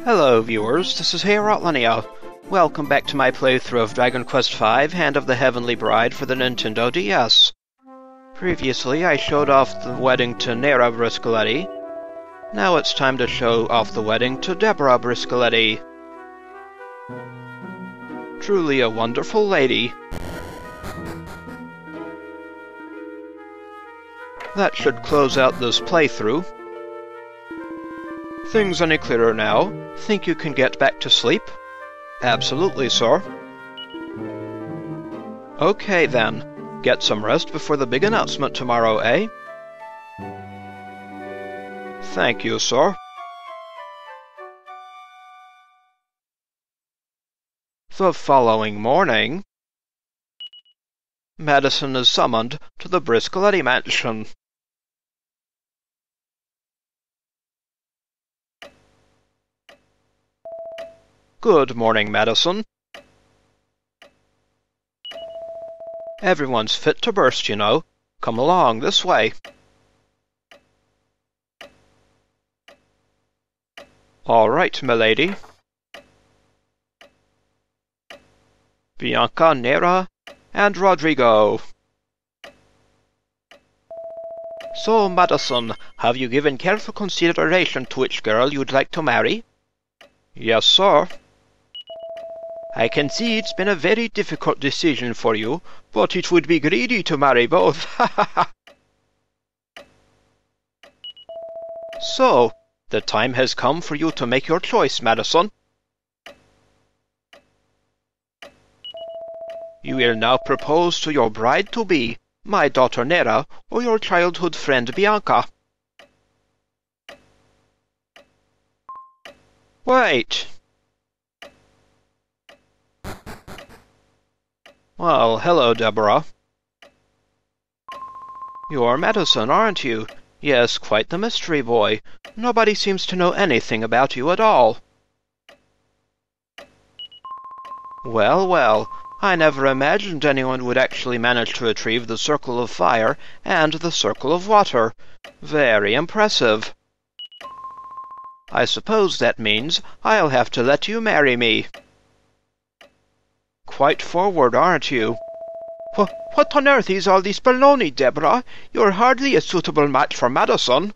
Hello viewers, this is Outlinia. Welcome back to my playthrough of Dragon Quest V, Hand of the Heavenly Bride for the Nintendo DS. Previously, I showed off the wedding to Nera Briscoletti. Now it's time to show off the wedding to Debora Briscoletti. Truly a wonderful lady. That should close out this playthrough. Things any clearer now? Think you can get back to sleep? Absolutely, sir. Okay then. Get some rest before the big announcement tomorrow, eh? Thank you, sir. The following morning, Madason is summoned to the Briscoletti mansion. Good morning, Madason. Everyone's fit to burst, you know. Come along, this way. All right, milady. Bianca, Nera, and Rodrigo. So, Madason, have you given careful consideration to which girl you'd like to marry? Yes, sir. I can see it's been a very difficult decision for you, but it would be greedy to marry both. So, the time has come for you to make your choice, Madason. You will now propose to your bride-to-be, my daughter Nera, or your childhood friend Bianca. Wait! Well, hello, Deborah. You're Madason, aren't you? Yes, quite the mystery boy. Nobody seems to know anything about you at all. Well, well, I never imagined anyone would actually manage to retrieve the Circle of Fire and the Circle of Water. Very impressive. I suppose that means I'll have to let you marry me. Quite forward, aren't you? What on earth is all this baloney, Deborah? You're hardly a suitable match for Madason.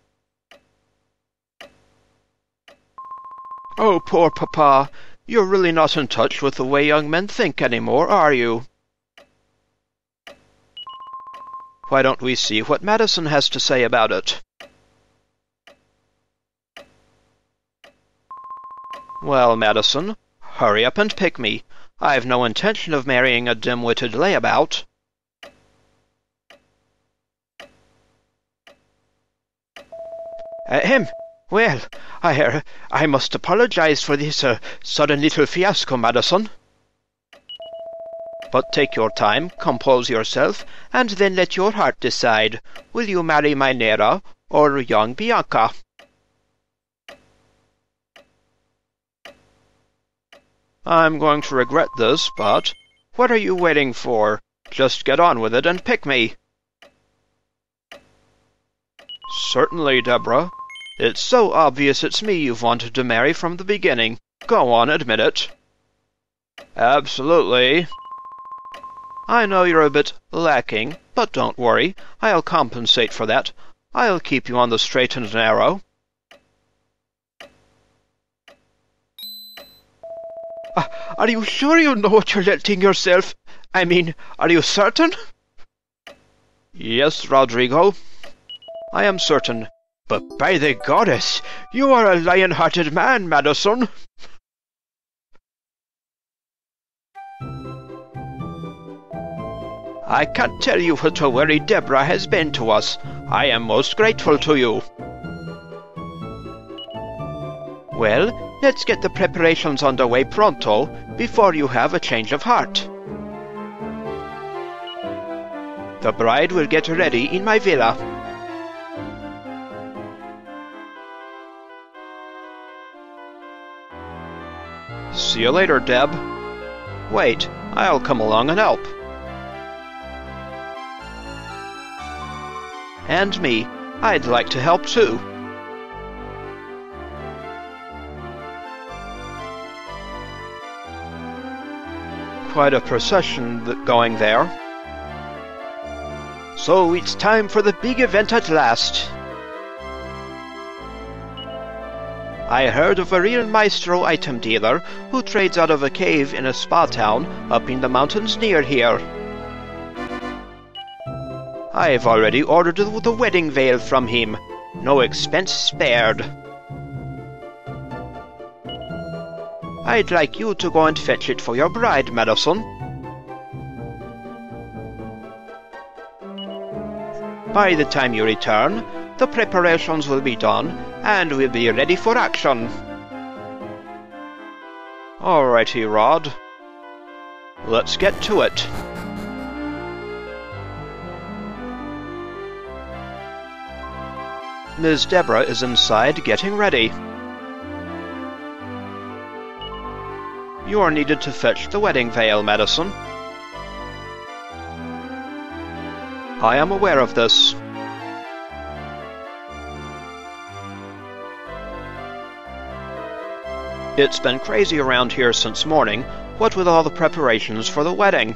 Oh, poor Papa. You're really not in touch with the way young men think anymore, are you? Why don't we see what Madason has to say about it? Well, Madason, hurry up and pick me. I've no intention of marrying a dim-witted layabout. Well, I must apologize for this sudden little fiasco, Madason. But take your time, compose yourself, and then let your heart decide. Will you marry my Nera or young Bianca? I'm going to regret this, but what are you waiting for? Just get on with it and pick me. Certainly, Deborah. It's so obvious it's me you've wanted to marry from the beginning. Go on, admit it. Absolutely. I know you're a bit lacking, but don't worry. I'll compensate for that. I'll keep you on the straight and narrow. Are you sure you know what you're letting yourself... I mean, are you certain? Yes, Rodrigo. I am certain. But by the goddess, you are a lion-hearted man, Madason. I can't tell you what a worry Deborah has been to us. I am most grateful to you. Well, let's get the preparations underway pronto, before you have a change of heart. The bride will get ready in my villa. See you later, Deb. Wait, I'll come along and help. And me, I'd like to help too. quite a procession going there. So it's time for the big event at last. I heard of a real maestro item dealer who trades out of a cave in a spa town up in the mountains near here. I've already ordered the wedding veil from him. No expense spared. I'd like you to go and fetch it for your bride, Madason. By the time you return, the preparations will be done, and we'll be ready for action. Alrighty, Rod. Let's get to it. Ms. Deborah is inside getting ready. You are needed to fetch the wedding veil, Madason. I am aware of this. It's been crazy around here since morning, what with all the preparations for the wedding.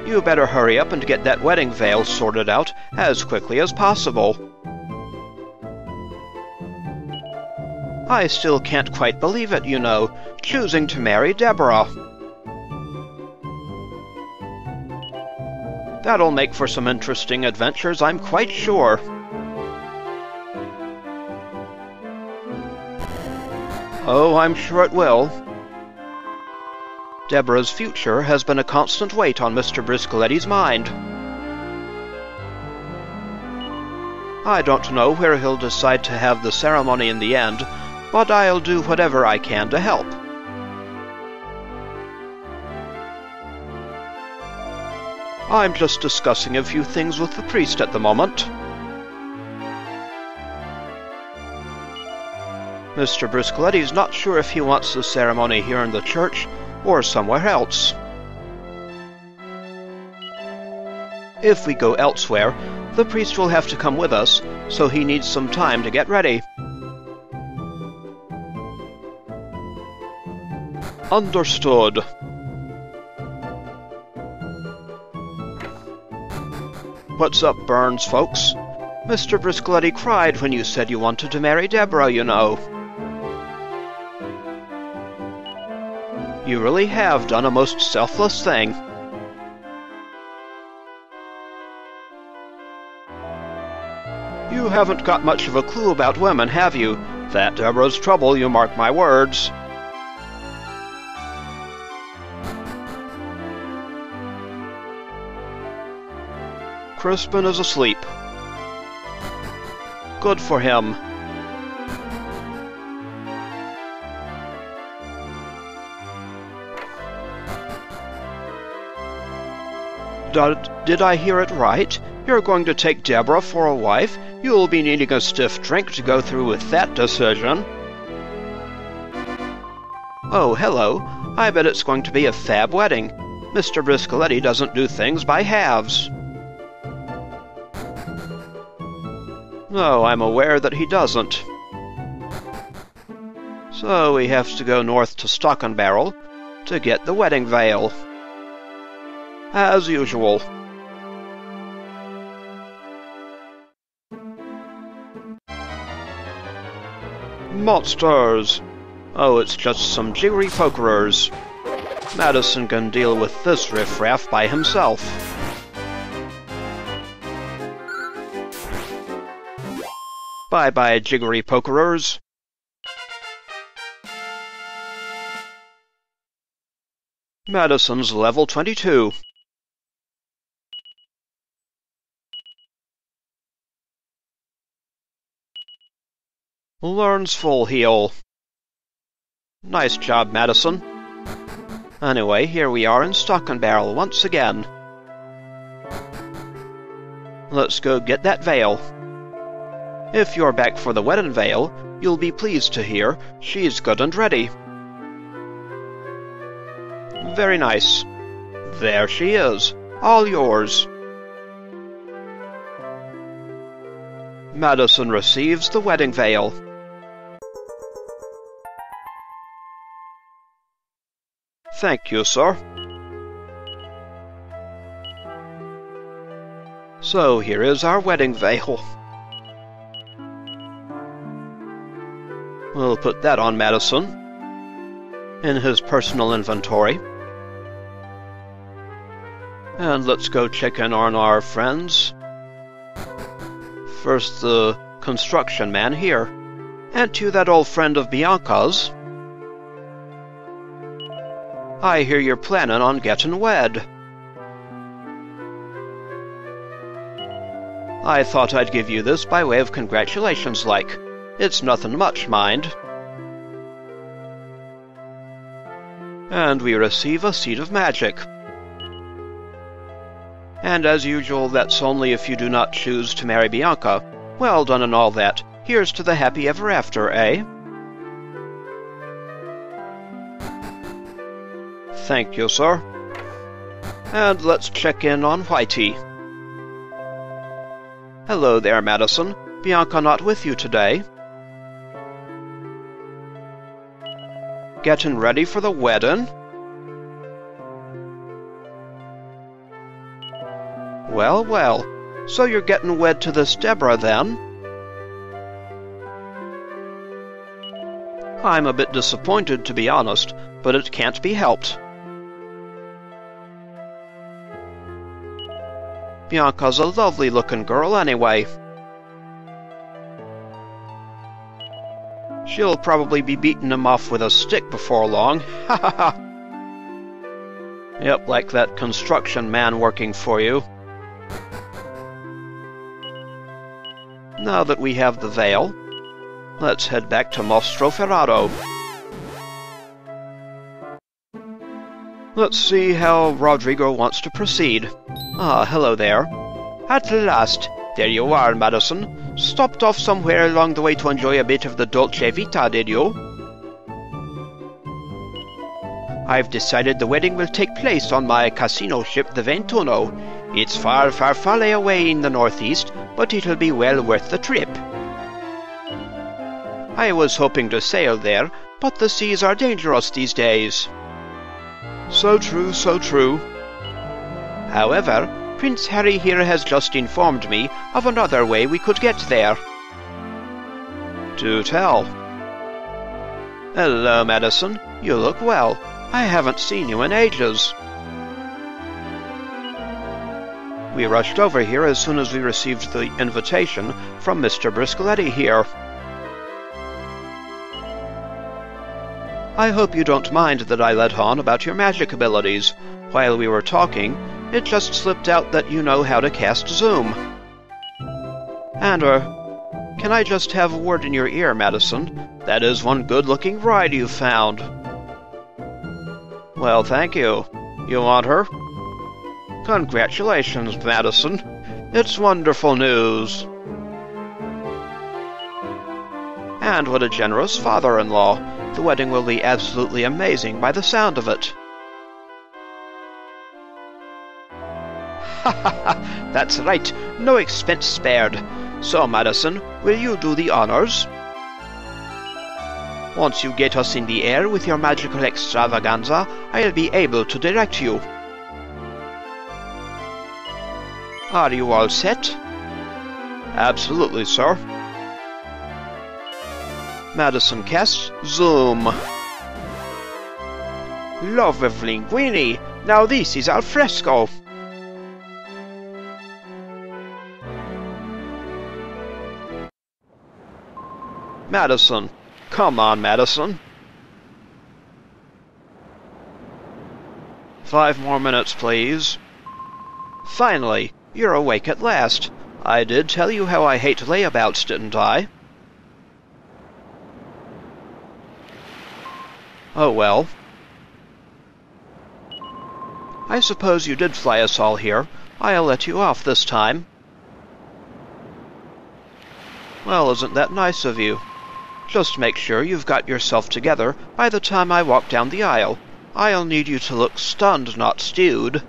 You better hurry up and get that wedding veil sorted out as quickly as possible. I still can't quite believe it, you know, choosing to marry Deborah. That'll make for some interesting adventures, I'm quite sure. Oh, I'm sure it will. Deborah's future has been a constant weight on Mr. Briscoletti's mind. I don't know where he'll decide to have the ceremony in the end, but I'll do whatever I can to help. I'm just discussing a few things with the priest at the moment. Mr. Briscoletti's not sure if he wants the ceremony here in the church or somewhere else. If we go elsewhere, the priest will have to come with us, so he needs some time to get ready. Understood. What's up, Burns, folks? Mr. Briscoletti cried when you said you wanted to marry Deborah, you know. You really have done a most selfless thing. You haven't got much of a clue about women, have you? That Deborah's trouble, you mark my words. Crispin is asleep. Good for him. Did I hear it right? You're going to take Deborah for a wife? You'll be needing a stiff drink to go through with that decision. Oh, hello. I bet it's going to be a fab wedding. Mr. Briscoletti doesn't do things by halves. No, I'm aware that he doesn't. So we have to go north to Stockenbarrel to get the wedding veil. As usual. Monsters! Oh, it's just some jiggery pokerers. Madason can deal with this riffraff by himself. Bye-bye, jiggery pokerers. Madason's level 22. Learns full heal. Nice job, Madason. Anyway, here we are in Stockenbarrel once again. Let's go get that veil. If you're back for the wedding veil, you'll be pleased to hear she's good and ready. Very nice. There she is, all yours. Madason receives the wedding veil. Thank you, sir. So here is our wedding veil. We'll put that on Madason in his personal inventory. And let's go check in on our friends. First, the construction man here. Ain't you that old friend of Bianca's? I hear you're planning on getting wed. I thought I'd give you this by way of congratulations, like. It's nothing much, mind. And we receive a seed of magic. And as usual, that's only if you do not choose to marry Bianca. Well done and all that. Here's to the happy ever after, eh? Thank you, sir. And let's check in on Whitey. Hello there, Madason. Bianca not with you today? Getting ready for the wedding? Well, well. So you're getting wed to this Deborah, then? I'm a bit disappointed, to be honest, but it can't be helped. Bianca's a lovely-looking girl, anyway. She'll probably be beating him off with a stick before long. Ha ha ha! Yep, like that construction man working for you. Now that we have the veil, let's head back to Mostroferrato. Let's see how Rodrigo wants to proceed. Ah, hello there. At last, there you are, Madason. Stopped off somewhere along the way to enjoy a bit of the dolce vita, did you? I've decided the wedding will take place on my casino ship, the Ventuno. It's far, far, far away in the northeast, but it'll be well worth the trip. I was hoping to sail there, but the seas are dangerous these days. So true, so true. However, Prince Harry here has just informed me of another way we could get there. Do tell. Hello, Madason. You look well. I haven't seen you in ages. We rushed over here as soon as we received the invitation from Mr. Briscoletti here. I hope you don't mind that I let on about your magic abilities. While we were talking, it just slipped out that you know how to cast Zoom. And, can I just have a word in your ear, Madason? That is one good-looking bride you've found. Well, thank you. You want her? Congratulations, Madason. It's wonderful news. And what a generous father-in-law. The wedding will be absolutely amazing by the sound of it. Ha ha ha! That's right. No expense spared. So, Madason, will you do the honors? Once you get us in the air with your magical extravaganza, I'll be able to direct you. Are you all set? Absolutely, sir. Madason casts Zoom. Lovely linguini! Now this is al fresco! Madason. Come on, Madason. 5 more minutes, please. Finally, you're awake at last. I did tell you how I hate layabouts, didn't I? Oh well. I suppose you did fly us all here. I'll let you off this time. Well, isn't that nice of you? Just make sure you've got yourself together by the time I walk down the aisle. I'll need you to look stunned, not stewed.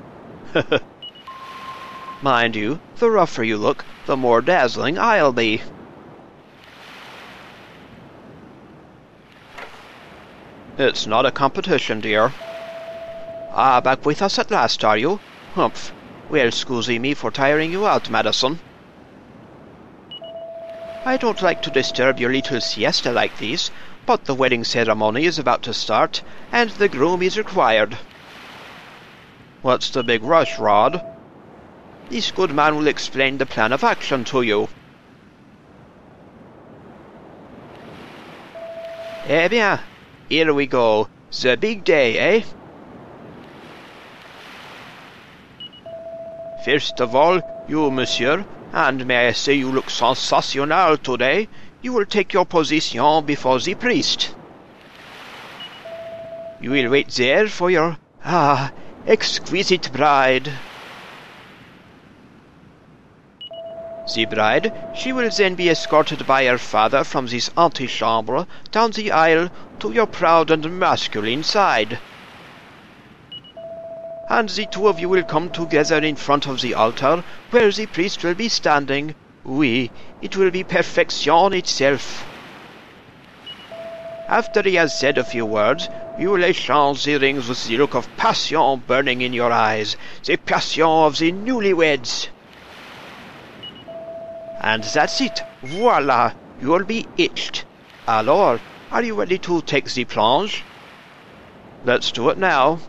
Mind you, the rougher you look, the more dazzling I'll be. It's not a competition, dear. Ah, back with us at last, are you? Humph. Well, scusi me for tiring you out, Madason. I don't like to disturb your little siesta like this, but the wedding ceremony is about to start, and the groom is required. What's the big rush, Rod? This good man will explain the plan of action to you. Eh bien, here we go. The big day, eh? First of all, you, monsieur, and may I say you look sensational today, you will take your position before the priest. You will wait there for your, exquisite bride. The bride, she will then be escorted by her father from this antechambre down the aisle to your proud and masculine side. And the two of you will come together in front of the altar, where the priest will be standing. Oui, it will be perfection itself. After he has said a few words, you will échange the rings with the look of passion burning in your eyes, the passion of the newlyweds. And that's it. Voila! You'll be hitched. Alors, are you ready to take the plunge? Let's do it now.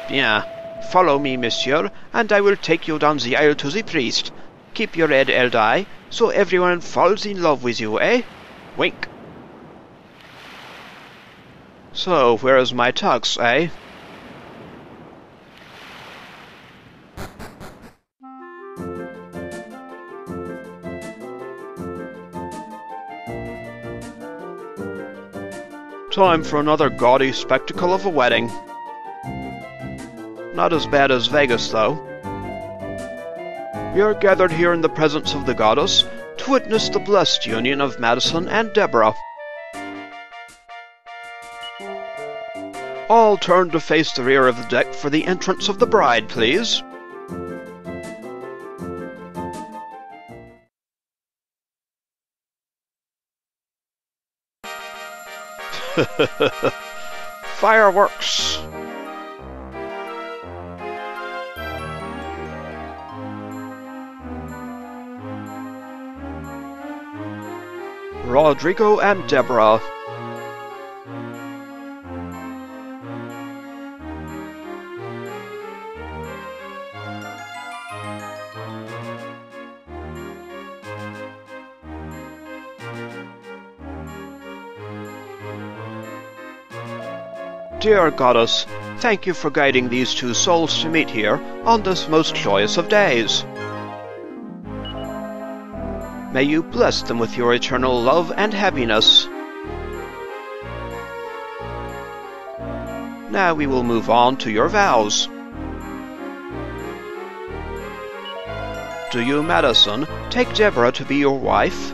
Bien. Follow me, monsieur, and I will take you down the aisle to the priest. Keep your head held high, so everyone falls in love with you, eh? Wink. So, where is my tux, eh? Time for another gaudy spectacle of a wedding. Not as bad as Vegas, though. We are gathered here in the presence of the goddess to witness the blessed union of Madason and Deborah. All turn to face the rear of the deck for the entrance of the bride, please. Fireworks! Rodrigo and Deborah. Dear Goddess, thank you for guiding these two souls to meet here on this most joyous of days. May you bless them with your eternal love and happiness. Now we will move on to your vows. Do you, Madason, take Deborah to be your wife?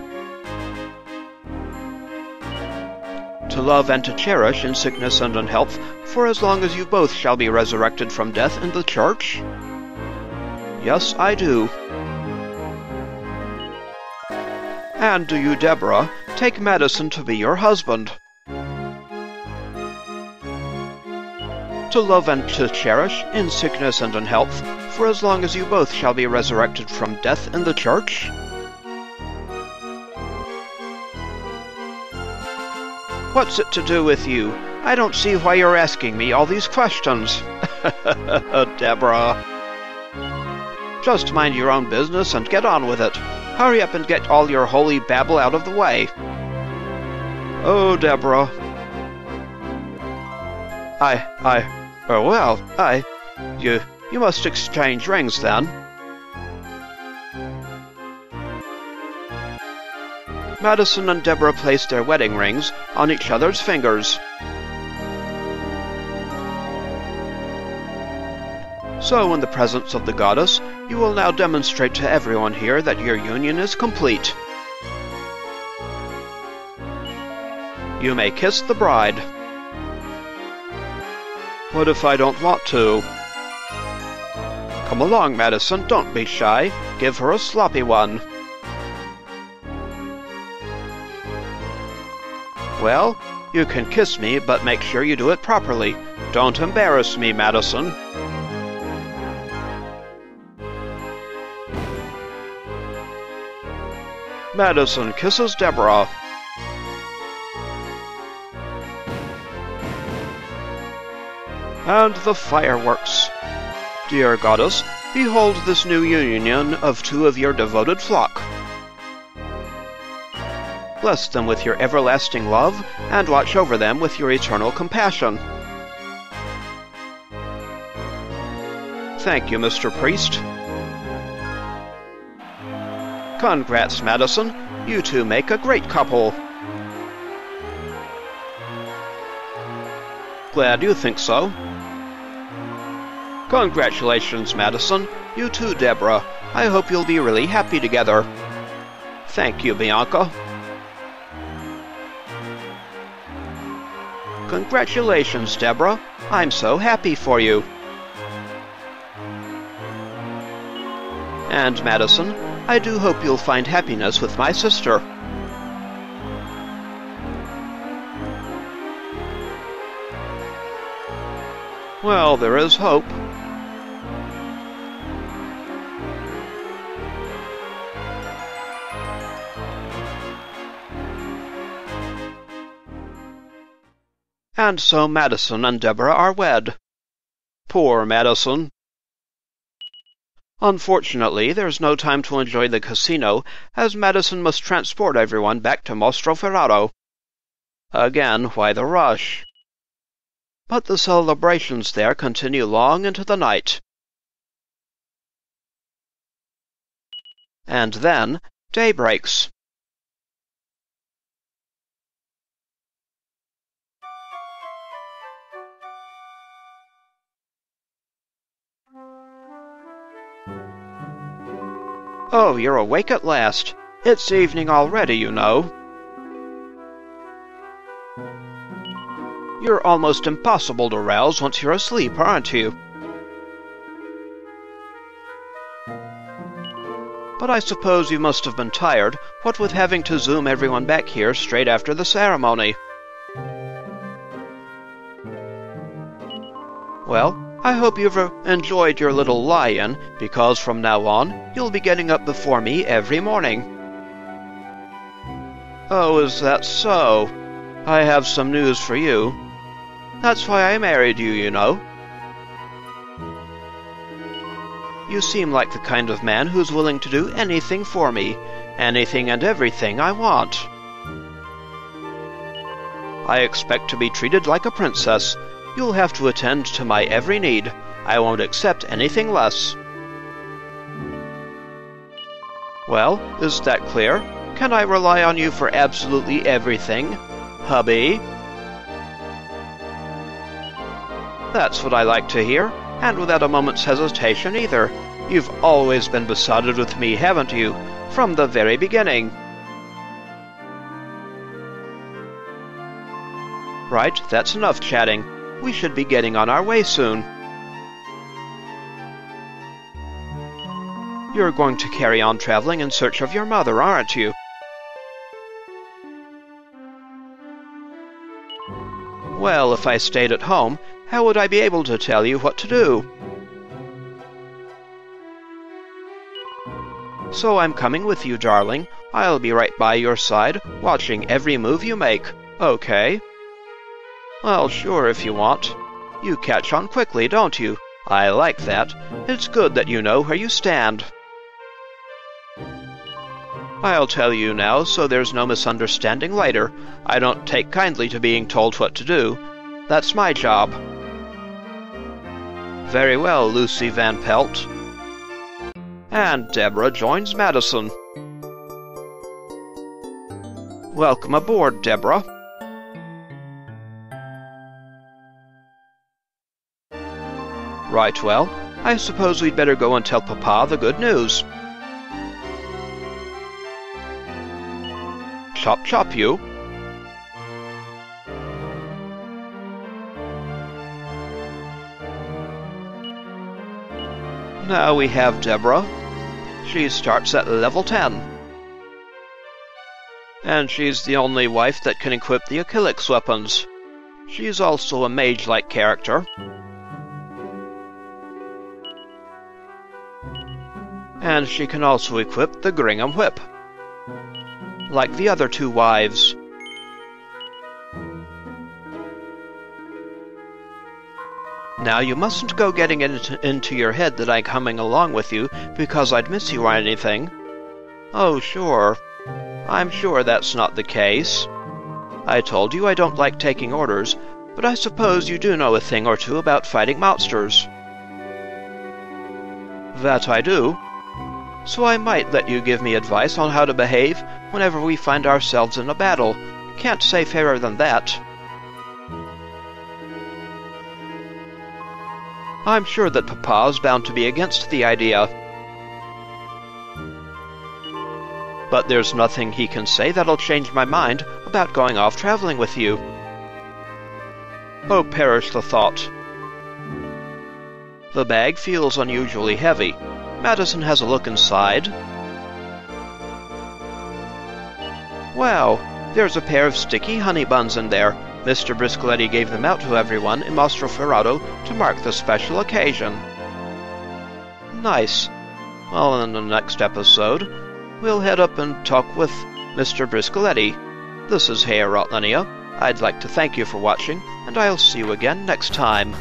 To love and to cherish in sickness and in health, for as long as you both shall be resurrected from death in the church? Yes, I do. And do you, Deborah, take Madason to be your husband? To love and to cherish in sickness and in health, for as long as you both shall be resurrected from death in the church? What's it to do with you? I don't see why you're asking me all these questions. Deborah. Just mind your own business and get on with it. Hurry up and get all your holy babble out of the way. Oh, Deborah. You must exchange rings then. Madason and Deborah placed their wedding rings on each other's fingers. So, in the presence of the goddess, you will now demonstrate to everyone here that your union is complete. You may kiss the bride. What if I don't want to? Come along, Madason, don't be shy. Give her a sloppy one. Well, You can kiss me, but make sure you do it properly. Don't embarrass me, Madason. Madason kisses Deborah. And the fireworks. Dear goddess, behold this new union of two of your devoted flock. Bless them with your everlasting love, and watch over them with your eternal compassion. Thank you, Mr. Priest. Congrats, Madason. You two make a great couple. Glad you think so. Congratulations, Madason. You too, Deborah. I hope you'll be really happy together. Thank you, Bianca. Congratulations, Deborah. I'm so happy for you. And Madason, I do hope you'll find happiness with my sister. Well, there is hope. And so Madason and Deborah are wed. Poor Madason. Unfortunately, there's no time to enjoy the casino, as Madason must transport everyone back to Mostroferrato. Again, why the rush? But the celebrations there continue long into the night. And then, day breaks. Oh, you're awake at last. It's evening already, you know. You're almost impossible to rouse once you're asleep, aren't you? But I suppose you must have been tired, what with having to zoom everyone back here straight after the ceremony. Well, I hope you've enjoyed your little lie-in, because from now on, you'll be getting up before me every morning. Oh, is that so? I have some news for you. That's why I married you, you know. You seem like the kind of man who's willing to do anything for me, anything and everything I want. I expect to be treated like a princess. You'll have to attend to my every need. I won't accept anything less. Well, is that clear? Can I rely on you for absolutely everything, hubby? That's what I like to hear, and without a moment's hesitation either. You've always been besotted with me, haven't you? From the very beginning. Right, that's enough chatting. We should be getting on our way soon. You're going to carry on traveling in search of your mother, aren't you? Well, if I stayed at home, how would I be able to tell you what to do? So I'm coming with you, darling. I'll be right by your side, watching every move you make. Okay? Well, sure, if you want. You catch on quickly, don't you? I like that. It's good that you know where you stand. I'll tell you now, so there's no misunderstanding later. I don't take kindly to being told what to do. That's my job. Very well, Lucy Van Pelt. And Deborah joins Madason. Welcome aboard, Deborah. Right, well, I suppose we'd better go and tell Papa the good news. Chop chop, you. Now we have Deborah. She starts at level 10. And she's the only wife that can equip the Achilles weapons. She's also a mage-like character. And she can also equip the Gringham Whip, like the other two wives. Now, you mustn't go getting it into your head that I'm coming along with you because I'd miss you or anything. Oh, sure. I'm sure that's not the case. I told you I don't like taking orders, but I suppose you do know a thing or two about fighting monsters. That I do. So I might let you give me advice on how to behave whenever we find ourselves in a battle. Can't say fairer than that. I'm sure that Papa's bound to be against the idea. But there's nothing he can say that'll change my mind about going off traveling with you. Oh, perish the thought. The bag feels unusually heavy. Madason has a look inside. Wow, there's a pair of sticky honey buns in there. Mr. Briscoletti gave them out to everyone in Mostroferrato to mark the special occasion. Nice. Well, in the next episode, we'll head up and talk with Mr. Briscoletti. This is Hey Outlandia. I'd like to thank you for watching, and I'll see you again next time.